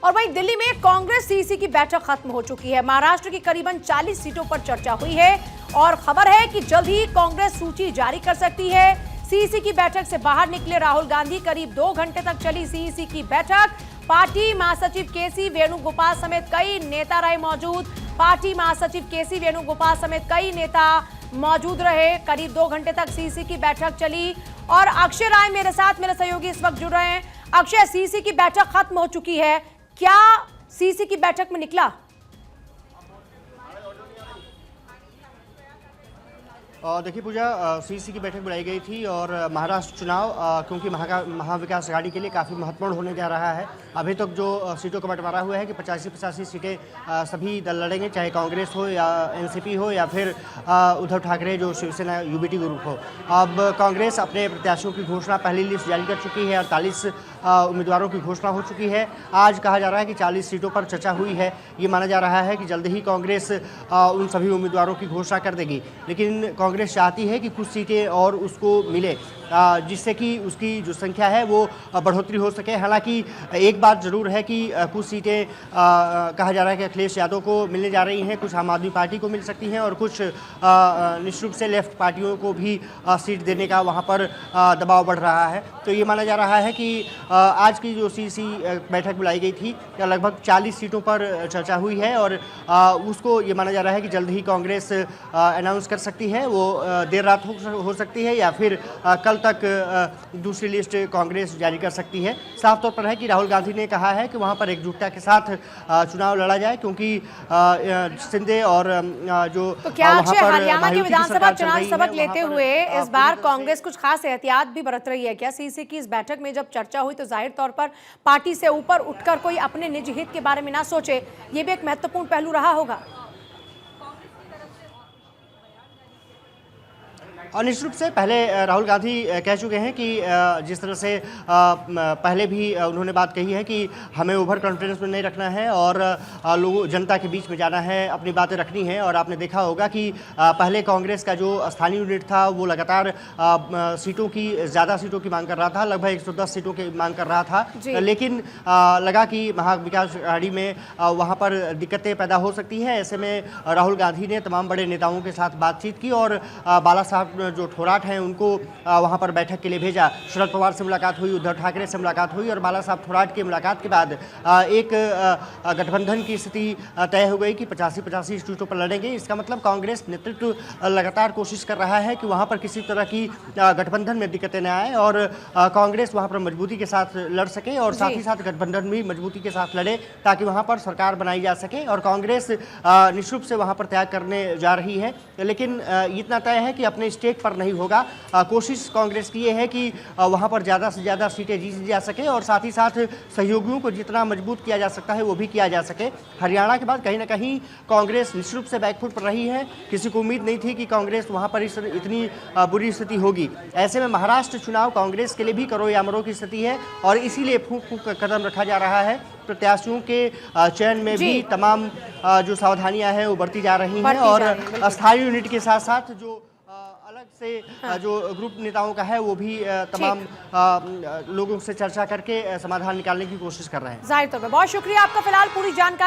और वहीं दिल्ली में कांग्रेस सीसी की बैठक खत्म हो चुकी है। महाराष्ट्र की करीबन 40 सीटों पर चर्चा हुई है और खबर है कि जल्द ही कांग्रेस सूची जारी कर सकती है। सीसी की बैठक से बाहर निकले राहुल गांधी। करीब 2 घंटे तक चली सीसी की बैठक। पार्टी महासचिव केसी वेणुगोपाल समेत कई नेता रहे मौजूद। पार्टी महासचिव केसी वेणुगोपाल समेत कई नेता मौजूद रहे। करीब 2 घंटे तक सीसी की बैठक चली और अक्षय राय मेरे साथ, मेरे सहयोगी इस वक्त जुड़ रहे हैं। अक्षय, सीसी की बैठक खत्म हो चुकी है, क्या सीसी की बैठक में निकला? देखिए पूजा, सीसी की बैठक बुलाई गई थी और महाराष्ट्र चुनाव क्योंकि महाविकास अघाड़ी के लिए काफ़ी महत्वपूर्ण होने जा रहा है। अभी तक जो सीटों का बंटवारा हुआ है कि 85 सीटें सभी दल लड़ेंगे, चाहे कांग्रेस हो या एनसीपी हो या फिर उद्धव ठाकरे जो शिवसेना यूबीटी ग्रुप हो। अब कांग्रेस अपने प्रत्याशियों की घोषणा, पहली लिस्ट जारी कर चुकी है। 48 उम्मीदवारों की घोषणा हो चुकी है। आज कहा जा रहा है कि 40 सीटों पर चर्चा हुई है। ये माना जा रहा है कि जल्द ही कांग्रेस उन सभी उम्मीदवारों की घोषणा कर देगी, लेकिन कांग्रेस चाहती है कि कुछ सीटें और उसको मिले जिससे कि उसकी जो संख्या है वो बढ़ोतरी हो सके। हालांकि एक बात ज़रूर है कि कुछ सीटें कहा जा रहा है कि अखिलेश यादव को मिलने जा रही हैं, कुछ आम आदमी पार्टी को मिल सकती हैं और कुछ निश्चित रूप से लेफ्ट पार्टियों को भी सीट देने का वहाँ पर दबाव बढ़ रहा है। तो ये माना जा रहा है कि आज की जो सीसी बैठक बुलाई गई थी, लगभग 40 सीटों पर चर्चा हुई है और उसको ये माना जा रहा है कि जल्द ही कांग्रेस अनाउंस कर सकती है। वो देर रात हो सकती है या फिर कल तक दूसरी लिस्ट कांग्रेस जारी कर सकती है। साफ तौर पर है कि राहुल गांधी ने कहा है कि वहां पर एकजुटता के साथ चुनाव लड़ा जाए, क्योंकि शिंदे और जो तो क्या हरियाणा के विधानसभा चुनाव सबक लेते हुए इस बार कांग्रेस कुछ खास एहतियात भी बरत रही है क्या? सीसी की इस बैठक में जब चर्चा हुई तो जाहिर तौर पर पार्टी से ऊपर उठकर कोई अपने निजी हित के बारे में ना सोचे, ये भी एक महत्वपूर्ण पहलू रहा होगा। और निश्चित रूप से पहले राहुल गांधी कह चुके हैं कि जिस तरह से पहले भी उन्होंने बात कही है कि हमें ओवर कॉन्फिडेंस में नहीं रखना है और लोगों जनता के बीच में जाना है, अपनी बातें रखनी है। और आपने देखा होगा कि पहले कांग्रेस का जो स्थानीय यूनिट था वो लगातार ज़्यादा सीटों की मांग कर रहा था, लगभग 110 सीटों की मांग कर रहा था, लेकिन लगा कि महाविकास अघाड़ी में वहाँ पर दिक्कतें पैदा हो सकती है। ऐसे में राहुल गांधी ने तमाम बड़े नेताओं के साथ बातचीत की और बाला साहब जो ठोराट हैं उनको वहां पर बैठक के लिए भेजा। शरद पवार से मुलाकात हुई, उद्धव ठाकरे से मुलाकात हुई और बाला साहब ठोराट की मुलाकात के बाद एक गठबंधन की स्थिति तय हो गई कि 85 सीटों पर लड़ेंगे। इसका मतलब कांग्रेस नेतृत्व लगातार कोशिश कर रहा है कि वहां पर किसी तरह की गठबंधन में दिक्कतें न आए और कांग्रेस वहां पर मजबूती के साथ लड़ सके और साथ ही साथ गठबंधन भी मजबूती के साथ लड़े ताकि वहां पर सरकार बनाई जा सके। और कांग्रेस निश्चित रूप से वहां पर त्याग करने जा रही है, लेकिन इतना तय है कि अपने स्टेट पर नहीं होगा। कोशिश कांग्रेस की ये है कि वहां पर ज़्यादा से ज़्यादा सीटें जीती जा सके और साथ ही साथ सहयोगियों को जितना मजबूत किया जा सकता है वो भी किया जा सके। हरियाणा के बाद कहीं ना कहीं कांग्रेस निश्चित रूप से बैकफुट पर रही है। किसी को उम्मीद नहीं थी कि कांग्रेस वहां पर इतनी बुरी स्थिति होगी। ऐसे में महाराष्ट्र चुनाव कांग्रेस के लिए भी करो या मरो की स्थिति है और इसीलिए फूंक फूंक का कदम रखा जा रहा है। प्रत्याशियों के चयन में भी तमाम जो सावधानियां हैं वो बढ़ती जा रही हैं और स्थानीय यूनिट के साथ साथ जो अलग से जो ग्रुप नेताओं का है वो भी तमाम लोगों से चर्चा करके समाधान निकालने की कोशिश कर रहे हैं। जाहिर तौर पर बहुत शुक्रिया आपका फिलहाल पूरी जानकारी